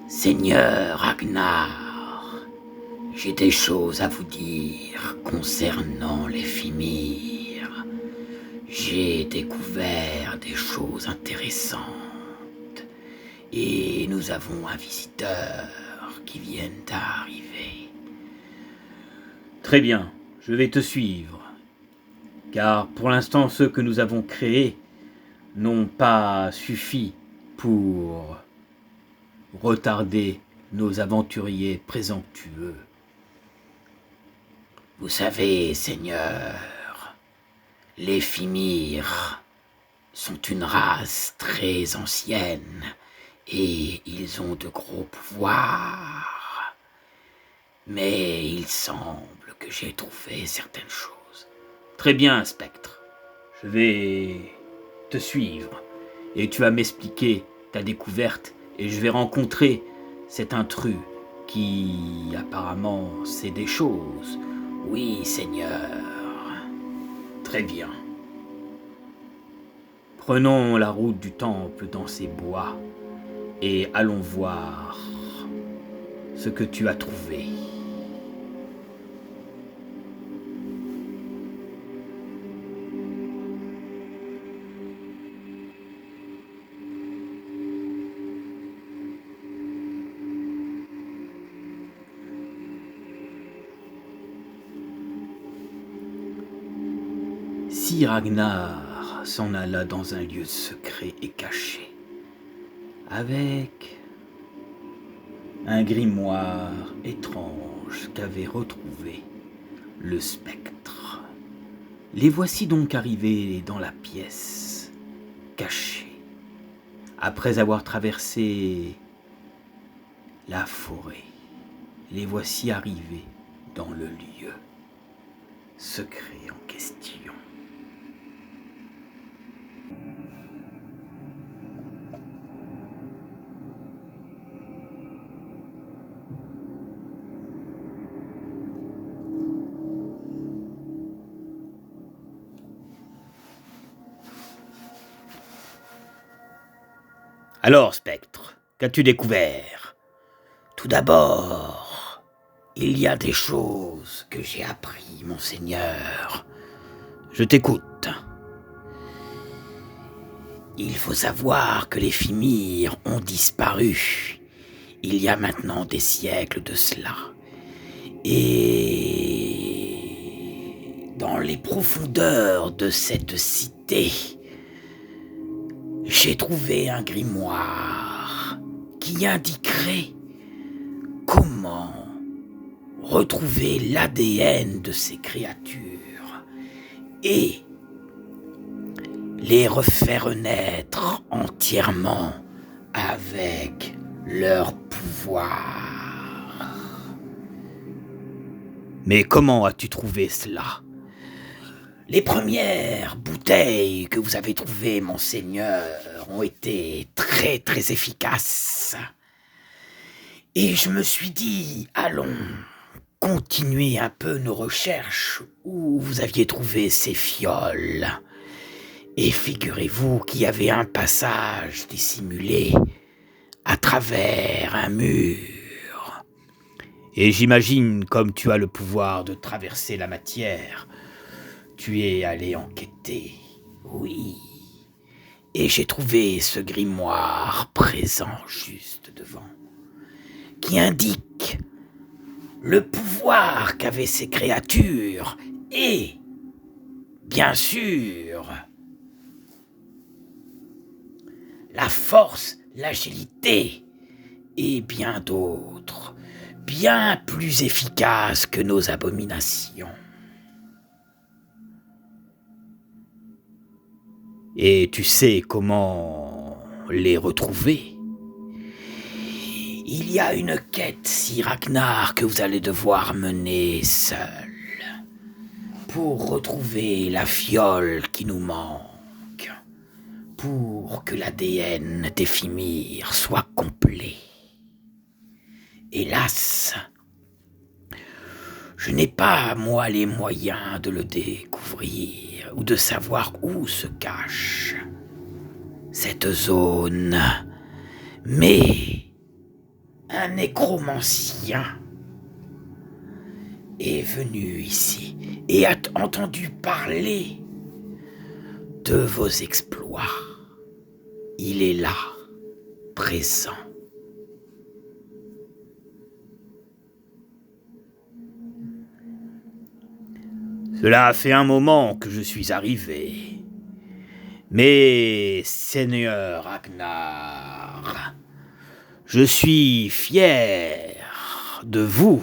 Seigneur Ragnar, j'ai des choses à vous dire concernant les Fimir. J'ai découvert des choses intéressantes et nous avons un visiteur qui vient d'arriver. Très bien, je vais te suivre, car pour l'instant ceux que nous avons créés n'ont pas suffi pour retarder nos aventuriers présomptueux. Vous savez, Seigneur, les Fimir sont une race très ancienne et ils ont de gros pouvoirs. Mais il semble que j'ai trouvé certaines choses. Très bien, Spectre. Je vais te suivre et tu vas m'expliquer ta découverte et je vais rencontrer cet intrus qui apparemment sait des choses. Oui, Seigneur. Très bien. Prenons la route du temple dans ces bois et allons voir ce que tu as trouvé. Si Ragnar s'en alla dans un lieu secret et caché, avec un grimoire étrange qu'avait retrouvé le spectre. Les voici donc arrivés dans la pièce, cachés, après avoir traversé la forêt. Les voici arrivés dans le lieu secret en question. Alors, Spectre, qu'as-tu découvert ? Tout d'abord, il y a des choses que j'ai appris, mon Seigneur. Je t'écoute. Il faut savoir que les Fimir ont disparu il y a maintenant des siècles de cela. Et dans les profondeurs de cette cité, j'ai trouvé un grimoire qui indiquerait comment retrouver l'ADN de ces créatures et les refaire naître entièrement avec leur pouvoir. Mais comment as-tu trouvé cela ? Les premières bouteilles que vous avez trouvées, mon Seigneur, ont été très très efficaces. Et je me suis dit, allons continuer un peu nos recherches où vous aviez trouvé ces fioles. Et figurez-vous qu'il y avait un passage dissimulé à travers un mur. Et j'imagine, comme tu as le pouvoir de traverser la matière, tu es allé enquêter. Oui. Et j'ai trouvé ce grimoire présent juste devant, qui indique le pouvoir qu'avaient ces créatures et, bien sûr, la force, l'agilité et bien d'autres, bien plus efficaces que nos abominations. Et tu sais comment les retrouver ? Il y a une quête, Sir Ragnar, que vous allez devoir mener seul pour retrouver la fiole qui nous manque, pour que l'ADN des Fimir soit complet. Hélas, je n'ai pas, moi, les moyens de le découvrir ou de savoir où se cache cette zone. Mais un nécromancien est venu ici et a entendu parler de vos exploits. Il est là, présent. Cela fait un moment que je suis arrivé. Mais, Seigneur Ragnar, je suis fier de vous.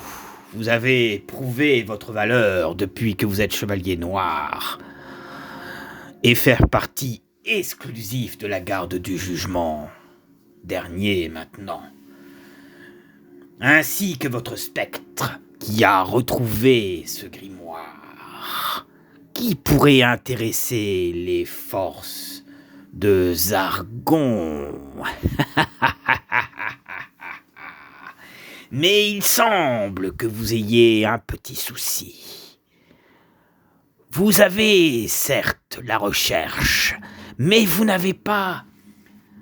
Vous avez prouvé votre valeur depuis que vous êtes chevalier noir et faire partie exclusive de la garde du jugement, dernier maintenant, ainsi que votre spectre qui a retrouvé ce grimoire qui pourrait intéresser les forces de Zargon. Mais il semble que vous ayez un petit souci. Vous avez certes la recherche, mais vous n'avez pas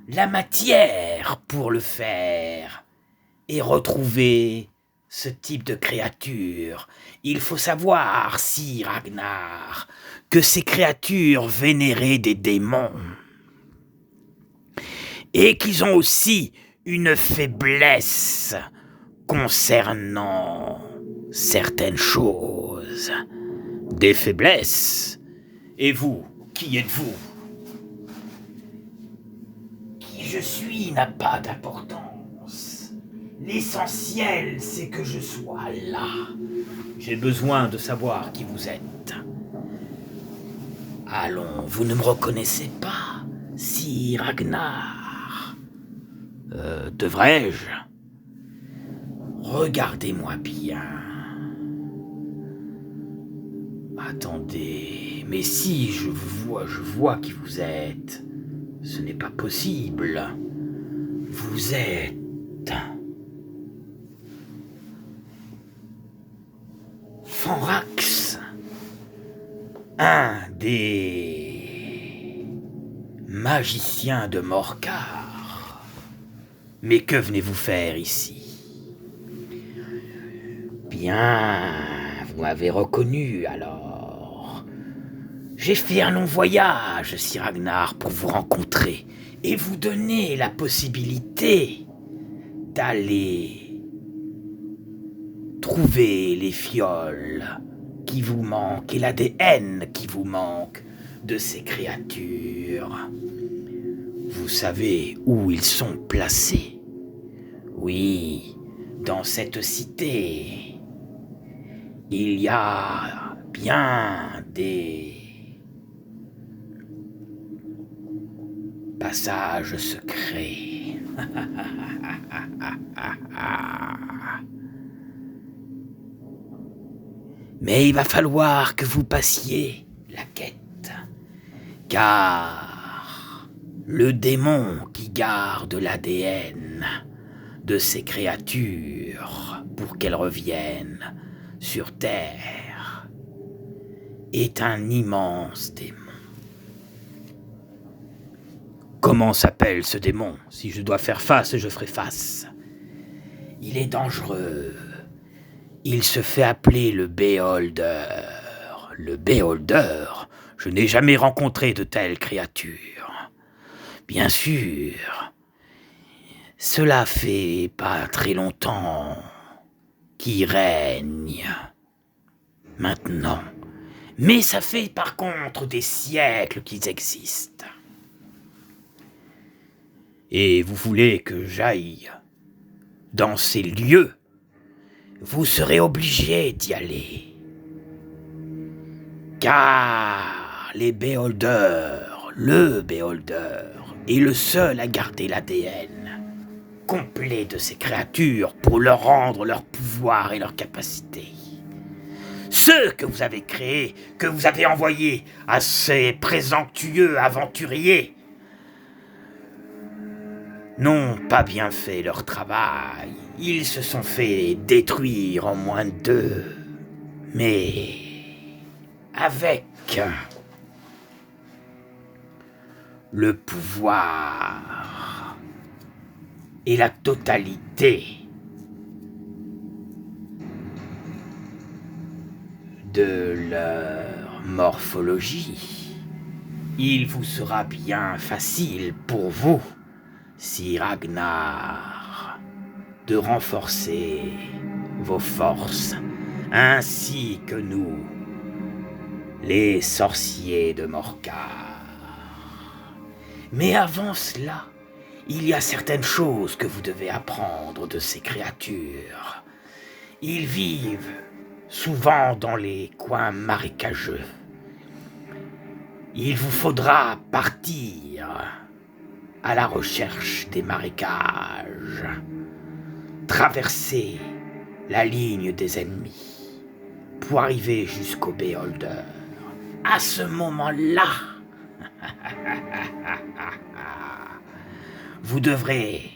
la matière pour le faire et retrouver ce type de créature. Il faut savoir, si Ragnar, que ces créatures vénéraient des démons et qu'ils ont aussi une faiblesse concernant certaines choses. Des faiblesses. Et vous, qui êtes-vous? Qui je suis n'a pas d'importance. L'essentiel, c'est que je sois là. J'ai besoin de savoir qui vous êtes. Allons, vous ne me reconnaissez pas, si Ragnar. Devrais-je? Regardez-moi bien. Attendez, mais si je vois qui vous êtes. Ce n'est pas possible. Vous êtes... Fanrax, un des magiciens de Morcar. Mais que venez-vous faire ici? Bien, vous m'avez reconnu alors. J'ai fait un long voyage, Sir Ragnar, pour vous rencontrer et vous donner la possibilité d'aller trouver les fioles qui vous manquent et l'ADN qui vous manque de ces créatures. Vous savez où ils sont placés? Oui, dans cette cité. Il y a bien des passages secrets. Mais il va falloir que vous passiez la quête, car le démon qui garde l'ADN de ces créatures pour qu'elles reviennent sur Terre est un immense démon. Comment s'appelle ce démon? Si je dois faire face, je ferai face. Il est dangereux. Il se fait appeler le Beholder. Le Beholder? Je n'ai jamais rencontré de telle créature. Bien sûr. Cela fait pas très longtemps qu'il règne. Maintenant. Mais ça fait par contre des siècles qu'ils existent. Et vous voulez que j'aille dans ces lieux? Vous serez obligé d'y aller. Car les Beholders, le Beholder, est le seul à garder l'ADN complet de ces créatures pour leur rendre leur pouvoir et leur capacité. Ceux que vous avez créés, que vous avez envoyés à ces présomptueux aventuriers, n'ont pas bien fait leur travail. Ils se sont fait détruire en moins de 2. Mais avec le pouvoir et la totalité de leur morphologie, il vous sera bien facile pour vous, Sir Ragnar, de renforcer vos forces, ainsi que nous, les sorciers de Morcar. Mais avant cela, il y a certaines choses que vous devez apprendre de ces créatures. Ils vivent souvent dans les coins marécageux. Il vous faudra partir à la recherche des marécages, traverser la ligne des ennemis pour arriver jusqu'au Beholder. À ce moment-là, vous devrez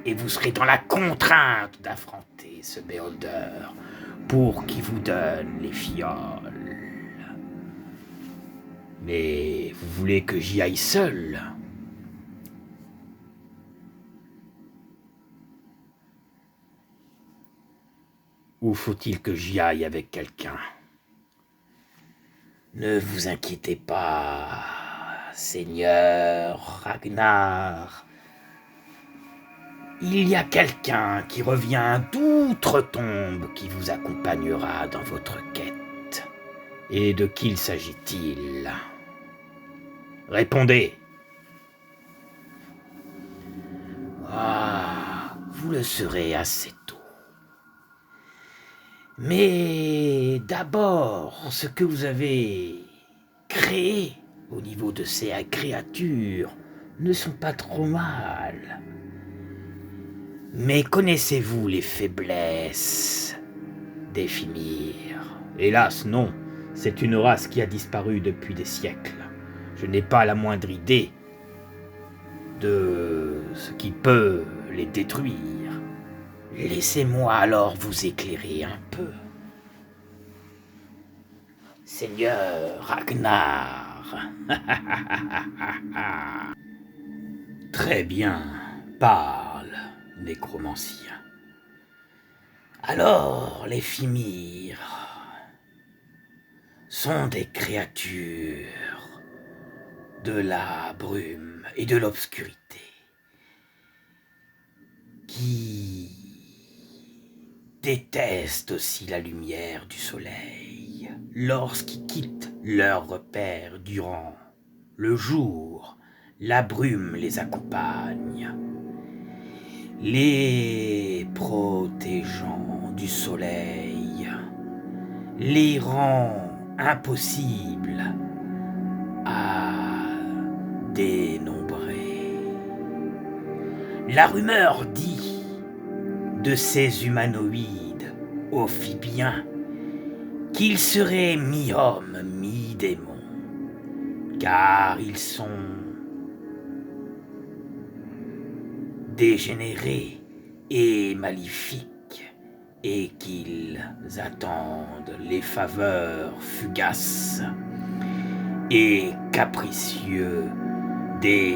et vous serez dans la contrainte d'affronter ce Beholder pour qu'il vous donne les fioles. Mais vous voulez que j'y aille seul ? Ou faut-il que j'y aille avec quelqu'un ? Ne vous inquiétez pas, Seigneur Ragnar. Il y a quelqu'un qui revient d'outre-tombe qui vous accompagnera dans votre quête. Et de qui s'agit-il ? Répondez. Ah, vous le saurez assez tôt. Mais d'abord, ce que vous avez créé au niveau de ces créatures ne sont pas trop mal. Mais connaissez-vous les faiblesses des Fimir ? Hélas, non. C'est une race qui a disparu depuis des siècles. Je n'ai pas la moindre idée de ce qui peut les détruire. Laissez-moi alors vous éclairer un peu. Seigneur Ragnar. Très bien, parle, nécromancien. Alors, les Fimir sont des créatures de la brume et de l'obscurité qui détestent aussi la lumière du soleil lorsqu'ils quittent leur repère durant le jour. La brume les accompagne, les protégeant du soleil, les rend impossibles à dénombrer. La rumeur dit de ces humanoïdes ophibiens qu'ils seraient mi-hommes, mi-démons, car ils sont dégénérés et maléfiques, et qu'ils attendent les faveurs fugaces et capricieux des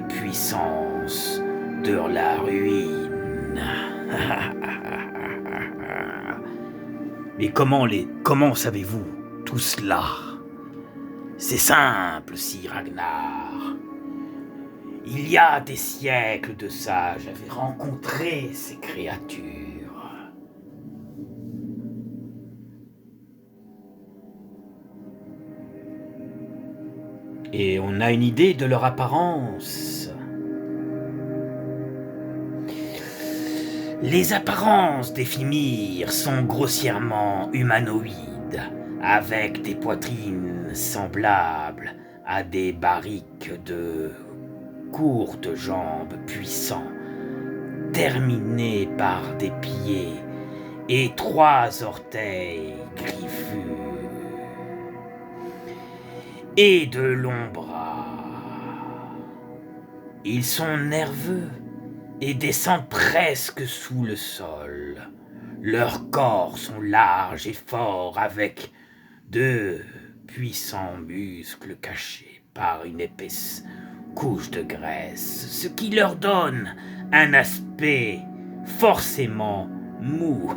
puissances de la ruine. Mais comment savez-vous tout cela ? C'est simple, Sir Ragnar. Il y a des siècles de ça, j'avais rencontré ces créatures. Et on a une idée de leur apparence. Les apparences des Fimir sont grossièrement humanoïdes, avec des poitrines semblables à des barriques de courtes jambes puissants, terminées par des pieds et 3 orteils griffus, et de longs bras. Ils sont nerveux et descendent presque sous le sol. Leurs corps sont larges et forts avec de puissants muscles cachés par une épaisse couche de graisse, ce qui leur donne un aspect forcément mou.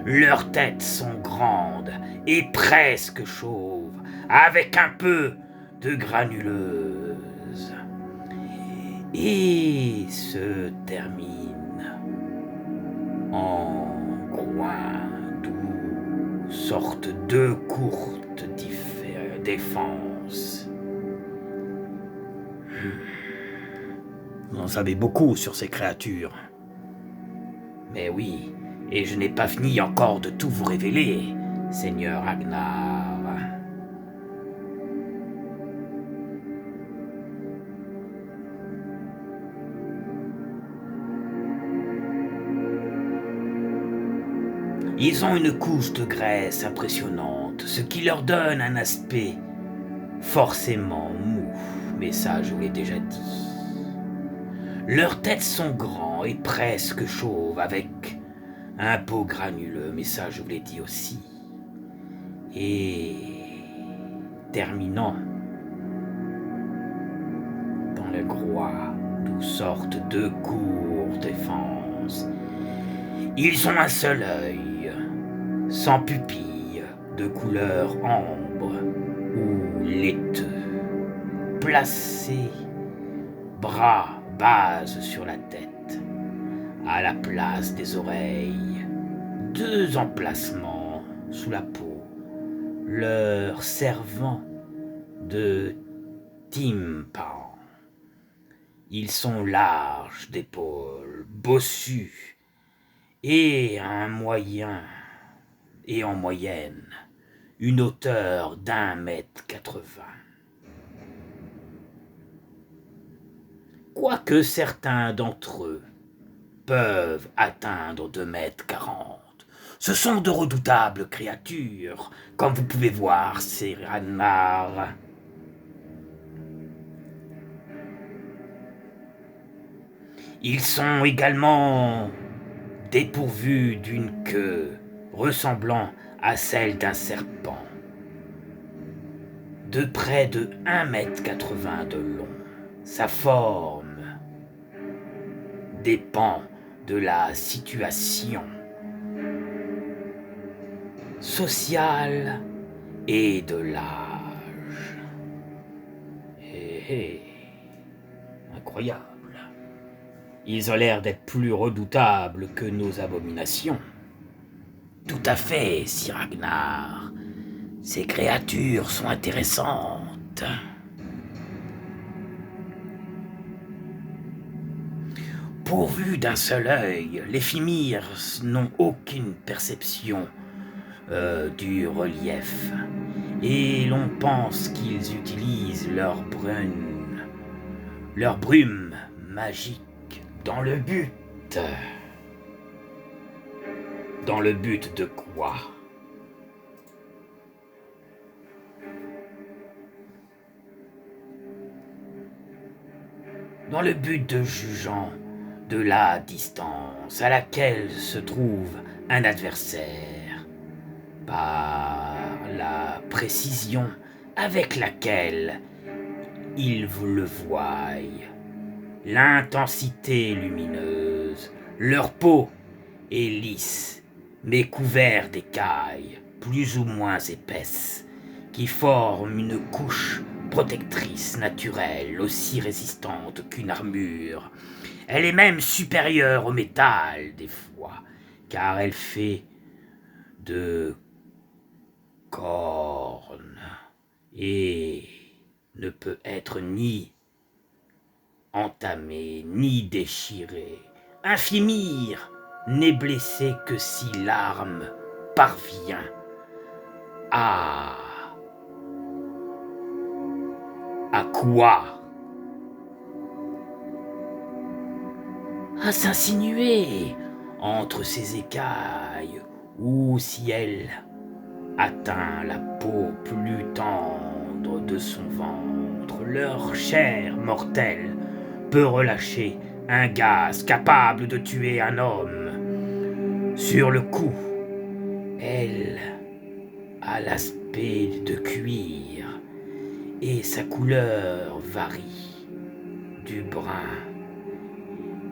Leurs têtes sont grandes et presque chauves, avec un peu de granuleuse. Et se termine en groin d'où sortent deux courtes défenses. Vous en savez beaucoup sur ces créatures. Mais oui, et je n'ai pas fini encore de tout vous révéler, Seigneur Ragnar. Ils ont une couche de graisse impressionnante, ce qui leur donne un aspect forcément mou, mais ça je vous l'ai déjà dit. Leurs têtes sont grands et presque chauves, avec un peau granuleux, mais ça je vous l'ai dit aussi. Et terminant dans le groin d'où sortent deux courtes défenses. Ils ont un seul œil, sans pupille, de couleur ambre ou laiteux, placé base sur la tête, à la place des oreilles, deux emplacements sous la peau, leur servant de tympan. Ils sont larges d'épaules, bossus, et en moyenne, une hauteur d'1,80 m. Quoique certains d'entre eux peuvent atteindre 2,40 m. Ce sont de redoutables créatures, comme vous pouvez voir, ces Ragnar. Ils sont également dépourvus d'une queue ressemblant à celle d'un serpent, de près de 1,80 m de long. Sa forme dépend de la situation sociale et de l'âge. Incroyable. Ils ont l'air d'être plus redoutables que nos abominations. Tout à fait, Sir Ragnar. Ces créatures sont intéressantes. Pourvus d'un seul œil, les Fimir n'ont aucune perception du relief, et l'on pense qu'ils utilisent leur brume magique dans le but de quoi? Dans le but de jugeant de la distance à laquelle se trouve un adversaire, par la précision avec laquelle il vous le voit, l'intensité lumineuse, leur peau est lisse, mais couverte d'écailles plus ou moins épaisses, qui forment une couche protectrice naturelle aussi résistante qu'une armure. Elle est même supérieure au métal des fois, car elle fait de cornes et ne peut être ni entamée ni déchirée. Un Fimir n'est blessé que si l'arme parvient à quoi? À s'insinuer entre ses écailles, ou si elle atteint la peau plus tendre de son ventre, leur chair mortelle peut relâcher un gaz capable de tuer un homme. Sur le coup, elle a l'aspect de cuir et sa couleur varie du brun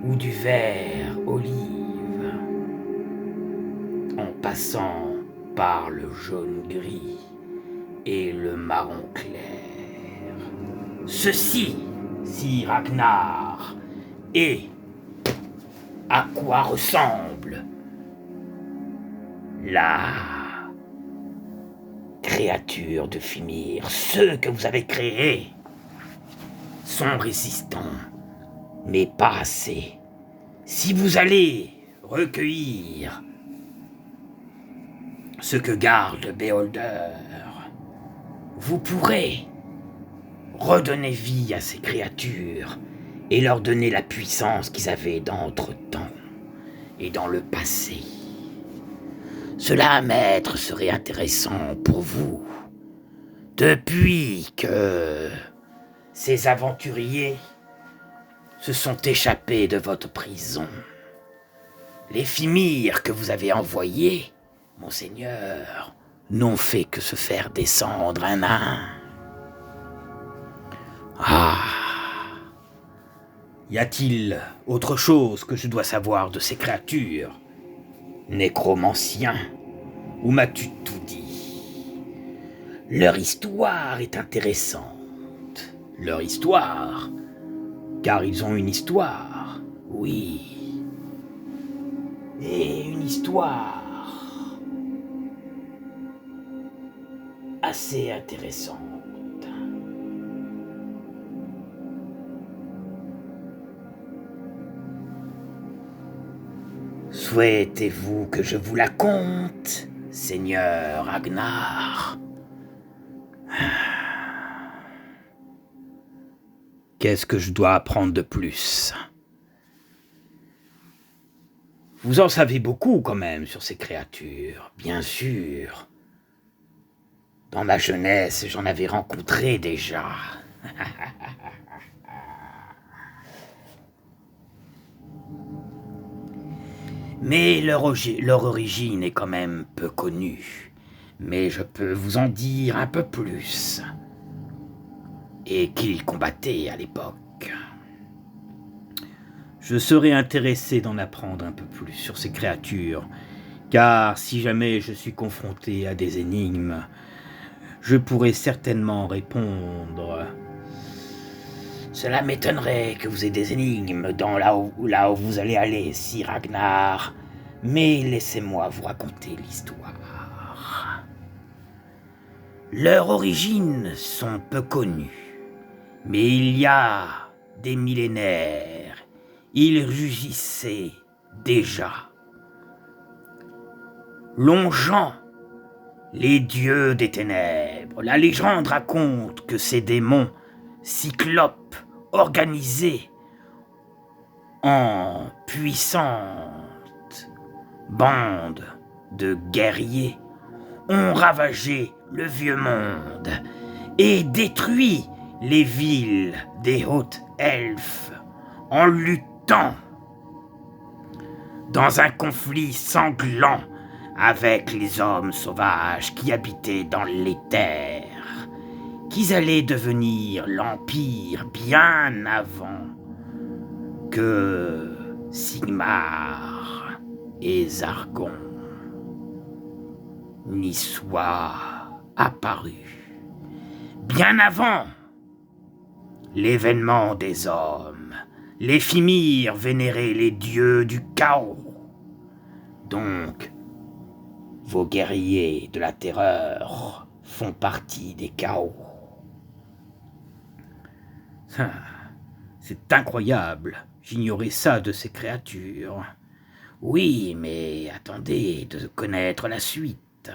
ou du vert olive en passant par le jaune-gris et le marron clair. Ceci, Sir Ragnar, est à quoi ressemble la créature de Fimir. Ceux que vous avez créés sont résistants, mais pas assez. Si vous allez recueillir ce que garde Beholder, vous pourrez redonner vie à ces créatures et leur donner la puissance qu'ils avaient d'entre-temps et dans le passé. Cela, maître, serait intéressant pour vous. Depuis que ces aventuriers se sont échappés de votre prison, les Fimir que vous avez envoyés, monseigneur, n'ont fait que se faire descendre un à un. Ah! Y a-t-il autre chose que je dois savoir de ces créatures, nécromanciens, ou m'as-tu tout dit? Leur histoire est intéressante. Leur histoire, car ils ont une histoire, oui. Et une histoire assez intéressante. Souhaitez-vous que je vous la conte, Seigneur Ragnar? Qu'est-ce que je dois apprendre de plus? Vous en savez beaucoup quand même sur ces créatures, bien sûr. Dans ma jeunesse, j'en avais rencontré déjà. Mais leur origine est quand même peu connue. Mais je peux vous en dire un peu plus. Et qu'ils combattaient à l'époque. Je serais intéressé d'en apprendre un peu plus sur ces créatures, car si jamais je suis confronté à des énigmes, je pourrais certainement répondre. Cela m'étonnerait que vous ayez des énigmes dans là où vous allez aller, Sir Ragnar, mais laissez-moi vous raconter l'histoire. Leurs origines sont peu connues, mais il y a des millénaires, ils rugissaient déjà, longeant les dieux des ténèbres. La légende raconte que ces démons cyclopes organisés en puissantes bandes de guerriers ont ravagé le vieux monde et détruit les villes des hautes elfes en luttant dans un conflit sanglant avec les hommes sauvages qui habitaient dans les terres, qu'ils allaient devenir l'Empire bien avant que Sigmar et Zargon n'y soient apparus. Bien avant l'événement des hommes, les Fimir vénéraient les dieux du chaos. Donc, vos guerriers de la terreur font partie des chaos. C'est incroyable, j'ignorais ça de ces créatures. Oui, mais attendez de connaître la suite.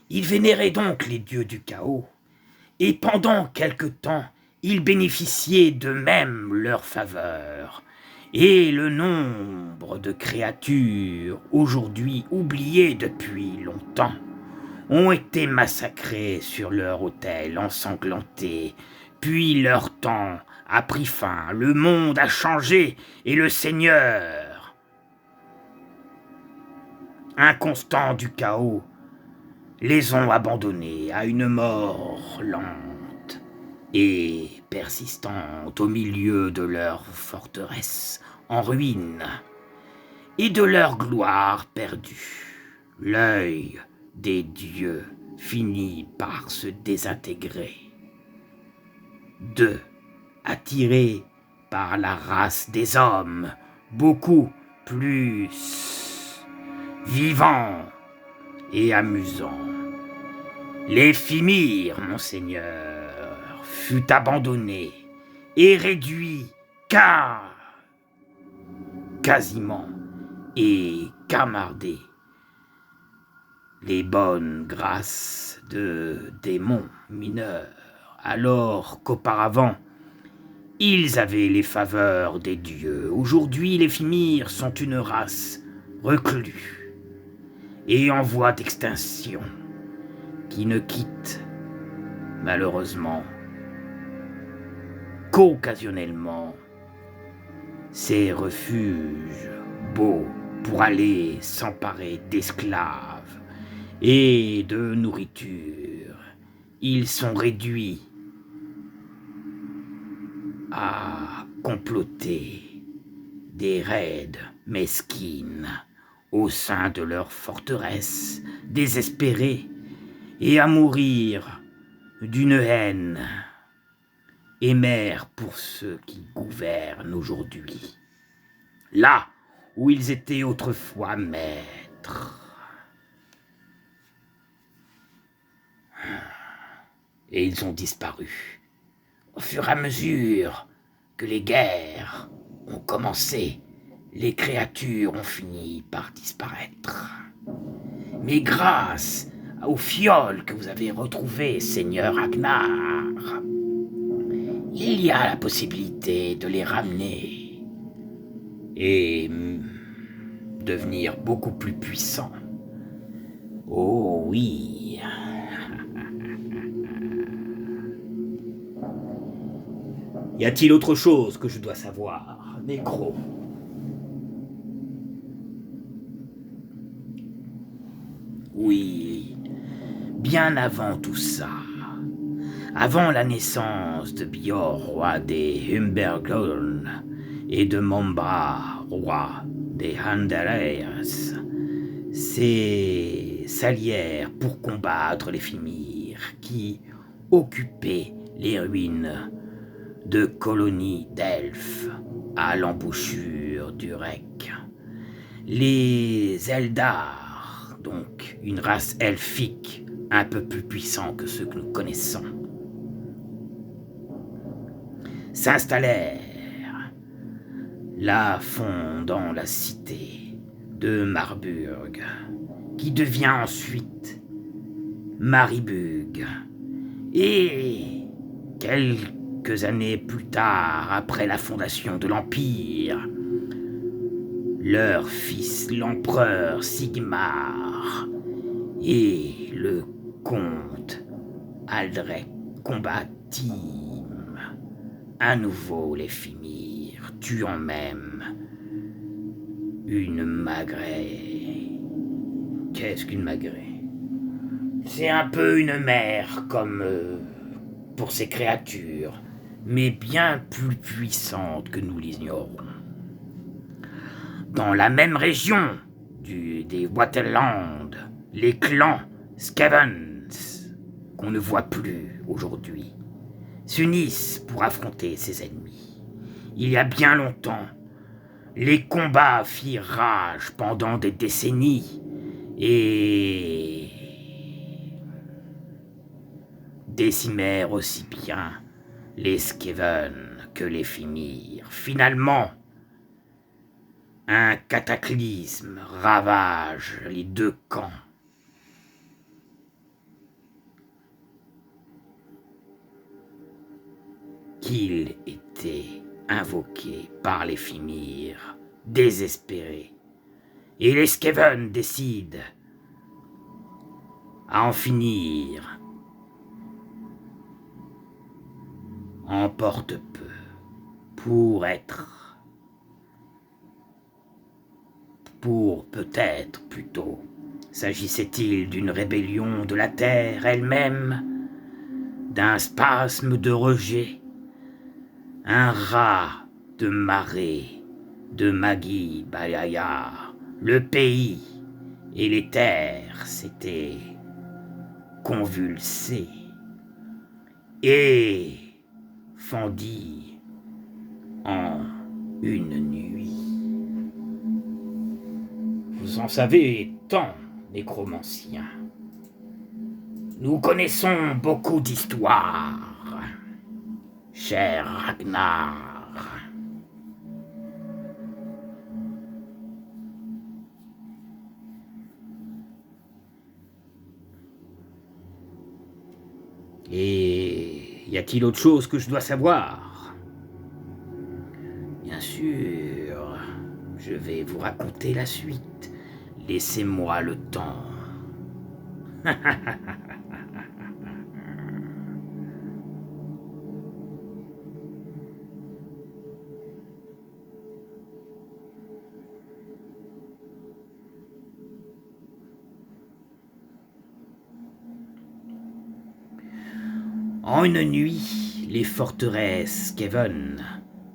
Ils vénéraient donc les dieux du chaos, et pendant quelque temps, ils bénéficiaient d'eux-mêmes leur faveur. Et le nombre de créatures, aujourd'hui oubliées depuis longtemps, ont été massacrées sur leur autel ensanglanté, puis leur temps a pris fin, le monde a changé, et le Seigneur, inconstant du chaos, les ont abandonnés à une mort lente et persistante au milieu de leur forteresse en ruine. et de leur gloire perdue. L'œil des dieux finit par se désintégrer. 2. Attirés par la race des hommes, beaucoup plus vivants et amusants. L'éphémère, monseigneur, fut abandonné et réduit quasiment et camardé. Les bonnes grâces de démons mineurs, alors qu'auparavant, ils avaient les faveurs des dieux. Aujourd'hui, les Fimir sont une race reclue et en voie d'extinction, qui ne quitte, malheureusement, qu'occasionnellement, ces refuges beaux pour aller s'emparer d'esclaves et de nourriture. Ils sont réduits à comploter des raids mesquines au sein de leur forteresse, désespérés, et à mourir d'une haine amère pour ceux qui gouvernent aujourd'hui, là où ils étaient autrefois maîtres. Et ils ont disparu. Au fur et à mesure que les guerres ont commencé, les créatures ont fini par disparaître. Mais grâce au fiole que vous avez retrouvé, Seigneur Agnar, il y a la possibilité de les ramener et devenir beaucoup plus puissants. Oh oui. Y a-t-il autre chose que je dois savoir, Nécro ? Oui, bien avant tout ça, avant la naissance de Bior, roi des Humbergorn, et de Mombra, roi des Handareirs, s'allièrent pour combattre les Fimir qui occupaient les ruines de colonies d'elfes à l'embouchure du Rec. Les Eldar, donc une race elfique un peu plus puissante que ceux que nous connaissons, s'installèrent là fondant la cité de Marburg, qui devient ensuite Maribug. Et quelques années plus tard, après la fondation de l'Empire, leur fils, l'empereur Sigmar, et le comte Aldrich combattirent à nouveau les Fimir, tuant même une Magrée. Qu'est-ce qu'une Magrée ? C'est un peu une mère comme pour ces créatures, mais bien plus puissante que nous l'ignorons. Dans la même région des Waterland, les clans Skavens, qu'on ne voit plus aujourd'hui, s'unissent pour affronter ses ennemis. Il y a bien longtemps, les combats firent rage pendant des décennies et décimèrent aussi bien les Skaven que les Fimir. Finalement, un cataclysme ravage les deux camps. Qu'il était invoqué par les Fimir, désespérés. Et les Skaven décident à en finir en porte-peu pour peut-être plutôt, s'agissait-il d'une rébellion de la terre elle-même, d'un spasme de rejet, un rat de marée de Magi Bayaya le pays et les terres s'étaient convulsés et fendit en une nuit. Vous en savez tant, nécromancien. Nous connaissons beaucoup d'histoires, cher Ragnar. Et y a-t-il autre chose que je dois savoir? Bien sûr, je vais vous raconter la suite. Laissez-moi le temps. En une nuit, les forteresses Skeven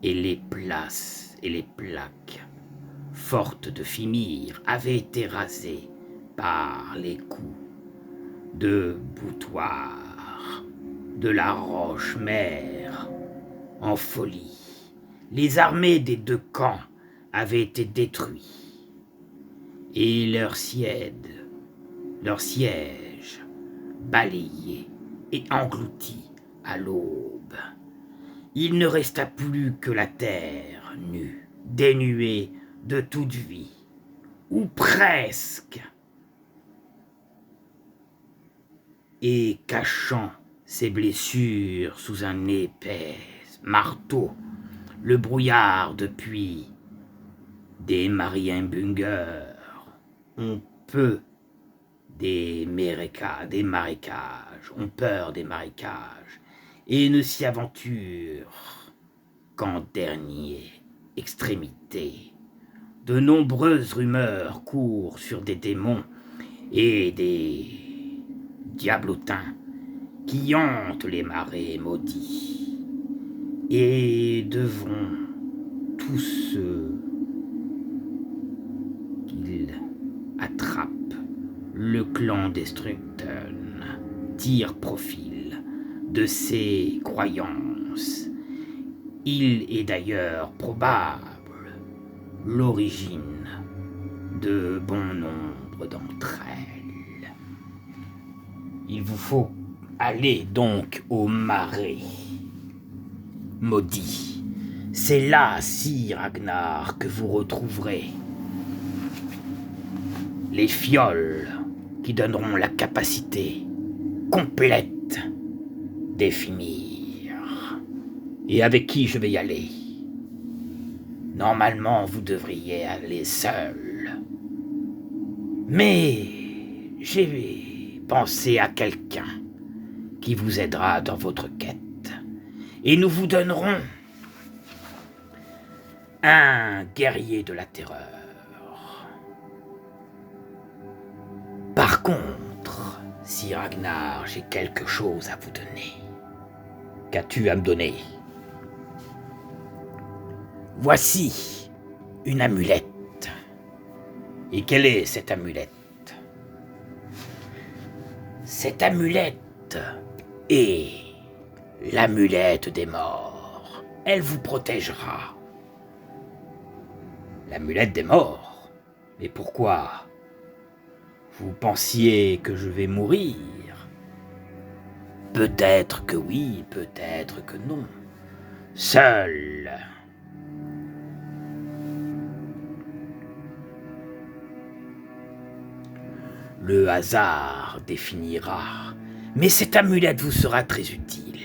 et les places et les plaques fortes de Fimir avaient été rasées par les coups de boutoir de la roche-mère en folie. Les armées des deux camps avaient été détruites et leur siège balayé et englouti à l'aube. Il ne resta plus que la terre nue, dénuée de toute vie, ou presque, et cachant ses blessures sous un épais marteau, le brouillard depuis des Marienbunger ont ont peur des marécages et ne s'y aventurent qu'en dernière extrémité. De nombreuses rumeurs courent sur des démons et des diablotins qui hantent les marais maudits et devant tous ceux qu'ils attrapent. Le clan Destructon tire profil de ses croyances. Il est d'ailleurs probable l'origine de bon nombre d'entre elles. Il vous faut aller donc au marais maudit. C'est là, sire Ragnar, que vous retrouverez les fioles qui donneront la capacité complète des Fimir. Et avec qui je vais y aller? Normalement, vous devriez aller seul. Mais j'ai pensé à quelqu'un qui vous aidera dans votre quête. Et nous vous donnerons un guerrier de la terreur. Par contre, sire Ragnar, j'ai quelque chose à vous donner. Qu'as-tu à me donner? Voici une amulette. Et quelle est cette amulette? Cette amulette est l'amulette des morts. Elle vous protégera. L'amulette des morts? Mais pourquoi? Vous pensiez que je vais mourir? Peut-être que oui, peut-être que non. Seul. Le hasard définira, mais cette amulette vous sera très utile.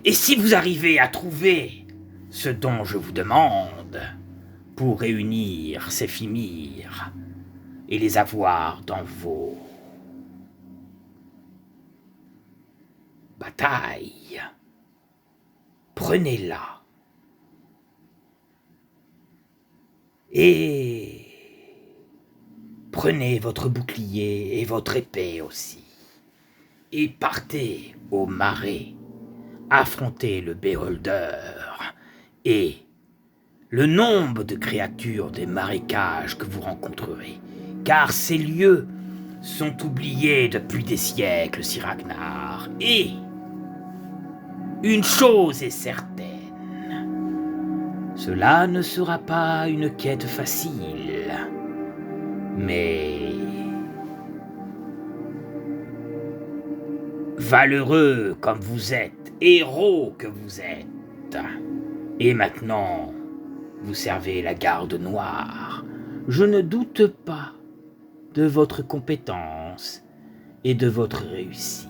Et si vous arrivez à trouver ce dont je vous demande pour réunir ces Fimir et les avoir dans vos batailles, prenez-la et prenez votre bouclier et votre épée aussi et partez au marais, affrontez le Beholder et le nombre de créatures des marécages que vous rencontrerez, car ces lieux sont oubliés depuis des siècles, Sir Ragnar. Et une chose est certaine, cela ne sera pas une quête facile, mais valeureux comme vous êtes, héros que vous êtes, et maintenant vous servez la garde noire, je ne doute pas de votre compétence et de votre réussite.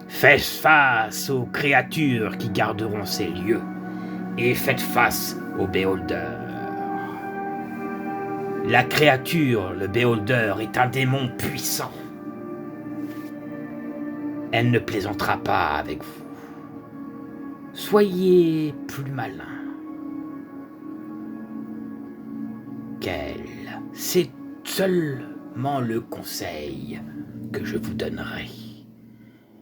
Faites face aux créatures qui garderont ces lieux et faites face au Beholder. La créature, le Beholder, est un démon puissant. Elle ne plaisantera pas avec vous. Soyez plus malin qu'elle. C'est seulement le conseil que je vous donnerai.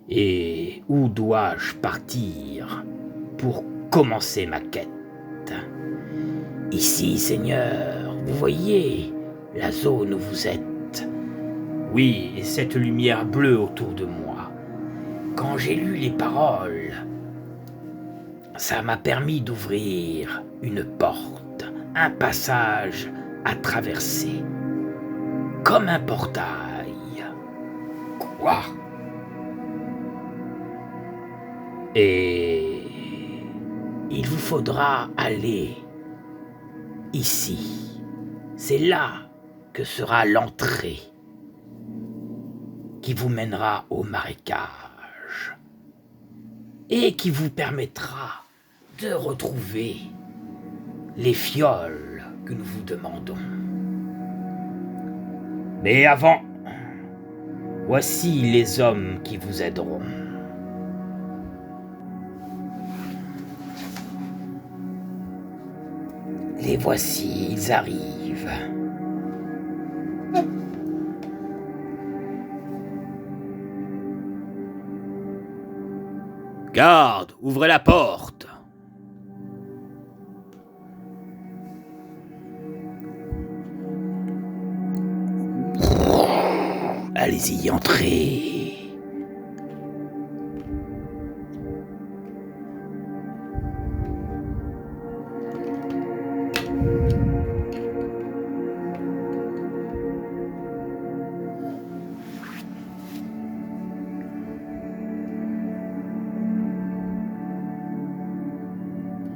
Et où dois-je partir pour commencer ma quête? Ici, Seigneur, vous voyez la zone où vous êtes. Oui, et cette lumière bleue autour de moi. Quand j'ai lu les paroles, ça m'a permis d'ouvrir une porte, un passage à traverser, comme un portail. Quoi? Et il vous faudra aller ici. C'est là que sera l'entrée qui vous mènera au marécage et qui vous permettra de retrouver les fioles que nous vous demandons. Mais avant, voici les hommes qui vous aideront. Les voici, ils arrivent. Garde, ouvrez la porte. Allez-y, entrez.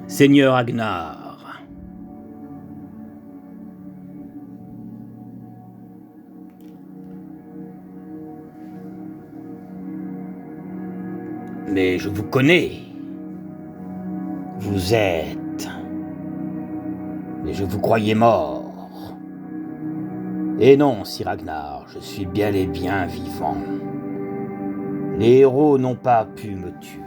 Seigneur Ragnar, mais je vous connais. Vous êtes... Mais je vous croyais mort. Et non, Sir Ragnar, je suis bel et bien vivant. Les héros n'ont pas pu me tuer.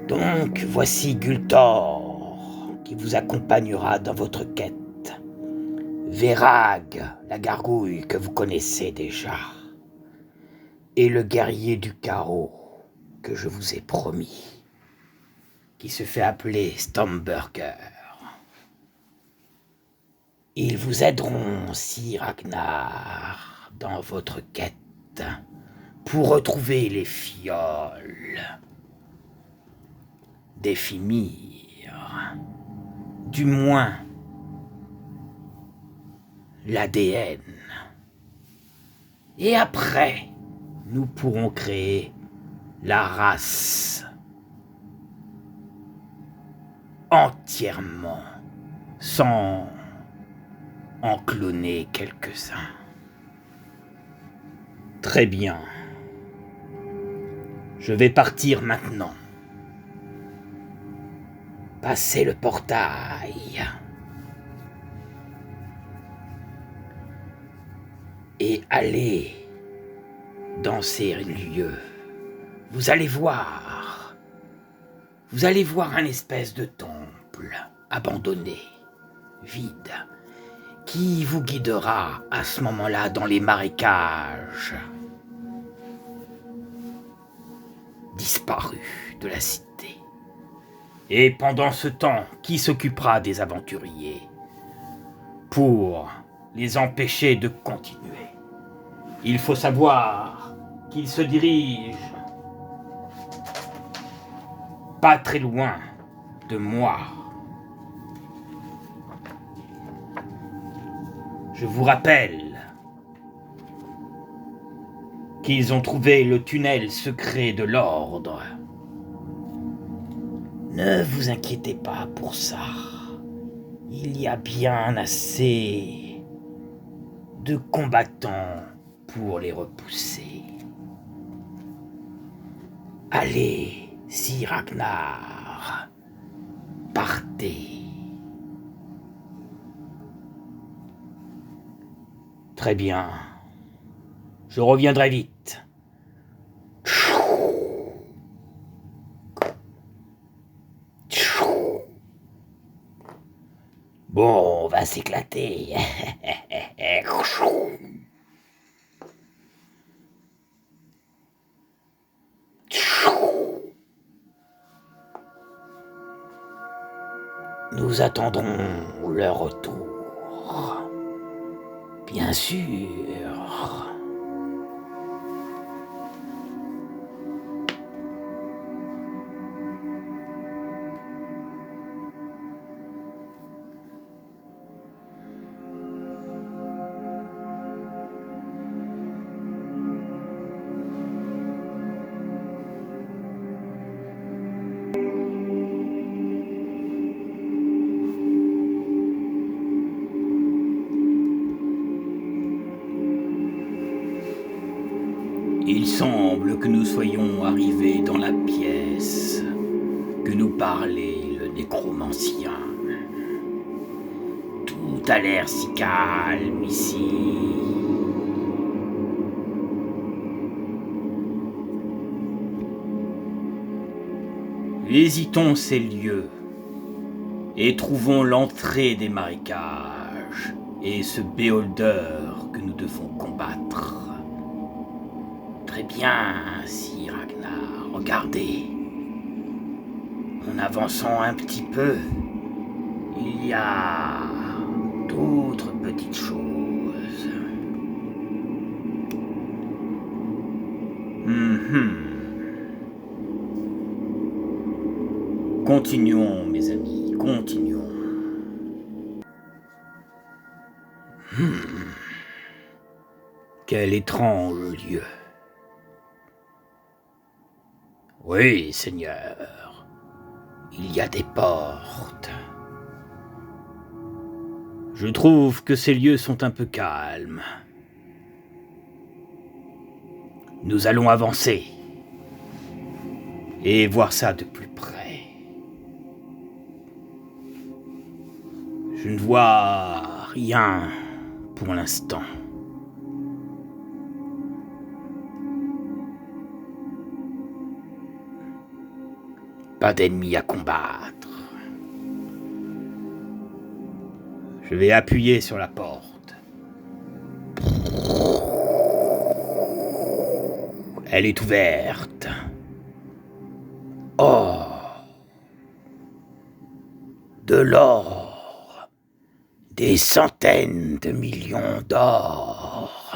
Donc, voici Gultor, qui vous accompagnera dans votre quête. Verag, la gargouille que vous connaissez déjà. Et le guerrier du carreau que je vous ai promis, qui se fait appeler Stormburger. Ils vous aideront, Sir Ragnar, dans votre quête pour retrouver les fioles des Fimir, du moins l'ADN. Et après, nous pourrons créer la race entièrement, sans en cloner quelques-uns. Très bien. Je vais partir maintenant. Passez le portail. Et allez dans ces lieux. Vous allez voir un espèce de temple abandonné, vide, qui vous guidera à ce moment-là dans les marécages. disparu de la cité. Et pendant ce temps, qui s'occupera des aventuriers pour les empêcher de continuer? Il faut savoir qu'ils se dirigent pas très loin de moi. Je vous rappelle qu'ils ont trouvé le tunnel secret de l'ordre. Ne vous inquiétez pas pour ça. Il y a bien assez de combattants pour les repousser. Allez, Sir Ragnar, partez. Très bien. Je reviendrai vite. Bon, on va s'éclater. Nous attendrons leur retour. Bien sûr. Il semble que nous soyons arrivés dans la pièce que nous parlait le nécromancien. Tout a l'air si calme ici. Visitons ces lieux et trouvons l'entrée des marécages et ce beholder que nous devons combattre. Très bien, Sir Ragnar. Regardez. En avançant un petit peu, il y a d'autres petites choses. Continuons, mes amis, continuons. Quel étrange lieu. Oui, Seigneur. Il y a des portes. Je trouve que ces lieux sont un peu calmes. Nous allons avancer et voir ça de plus près. Je ne vois rien pour l'instant. Pas d'ennemis à combattre. Je vais appuyer sur la porte. Elle est ouverte. Oh! De l'or. Des centaines de millions d'or.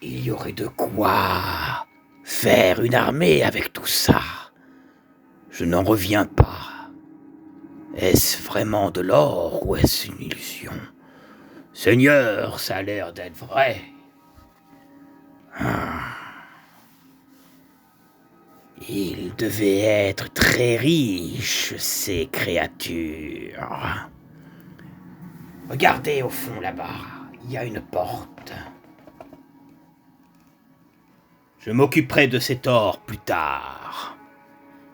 Il y aurait de quoi faire une armée avec tout ça. Je n'en reviens pas. Est-ce vraiment de l'or ou est-ce une illusion? Seigneur, ça a l'air d'être vrai. Ils devaient être très riches, ces créatures. Regardez au fond là-bas, il y a une porte. Je m'occuperai de cet or plus tard.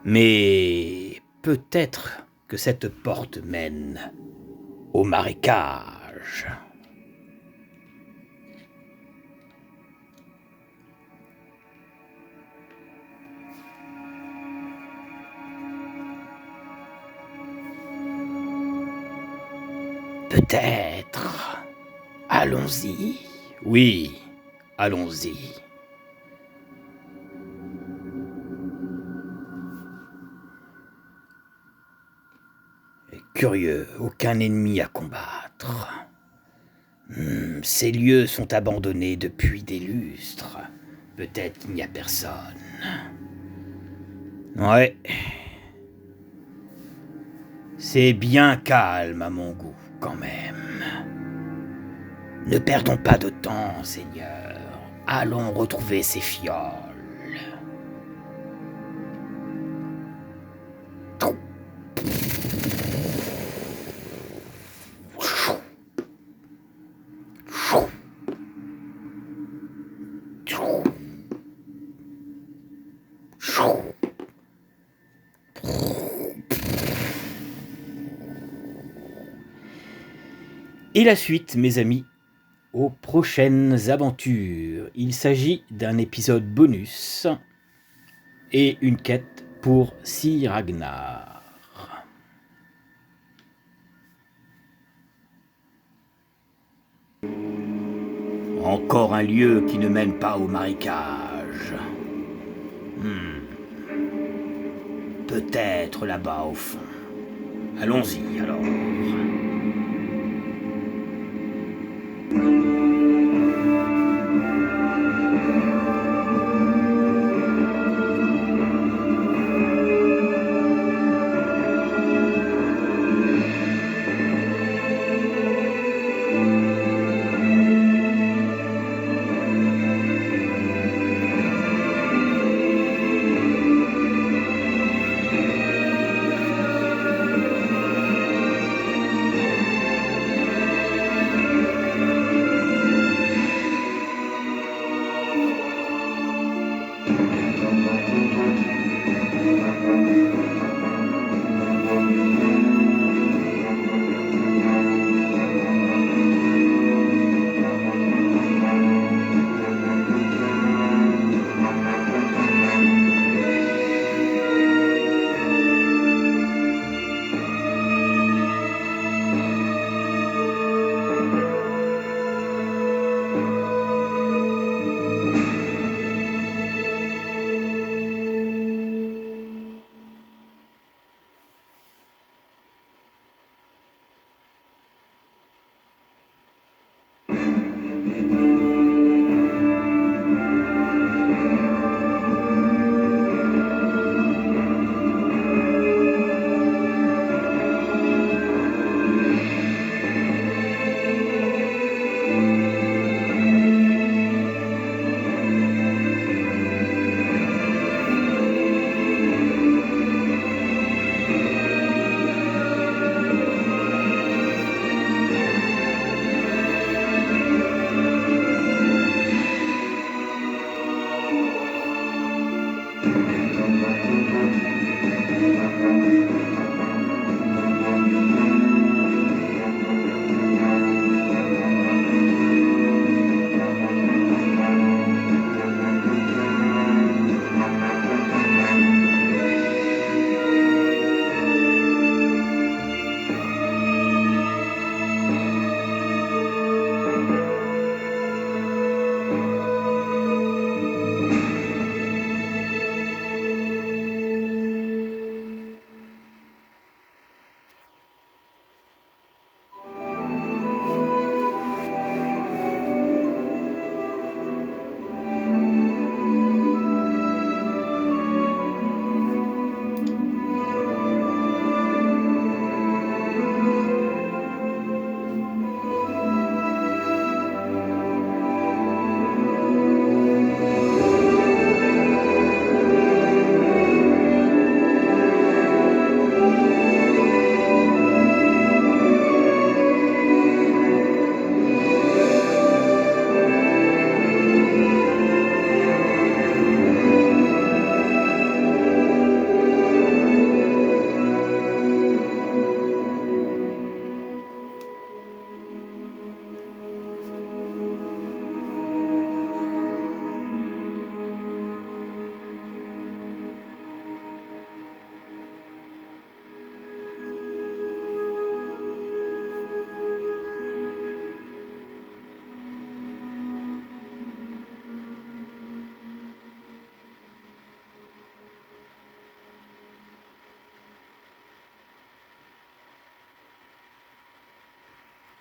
Mais peut-être que cette porte mène au marécage. Peut-être. Allons-y, Oui, allons-y. Curieux, aucun ennemi à combattre. Ces lieux sont abandonnés depuis des lustres. Peut-être qu'il n'y a personne. Ouais. C'est bien calme à mon goût, quand même. Ne perdons pas de temps, Seigneur. Allons retrouver ces fioles. Et la suite, mes amis, aux prochaines aventures. Il s'agit d'un épisode bonus et une quête pour Sir Ragnar. Encore un lieu qui ne mène pas au marécage. Peut-être là-bas au fond. Allons-y alors.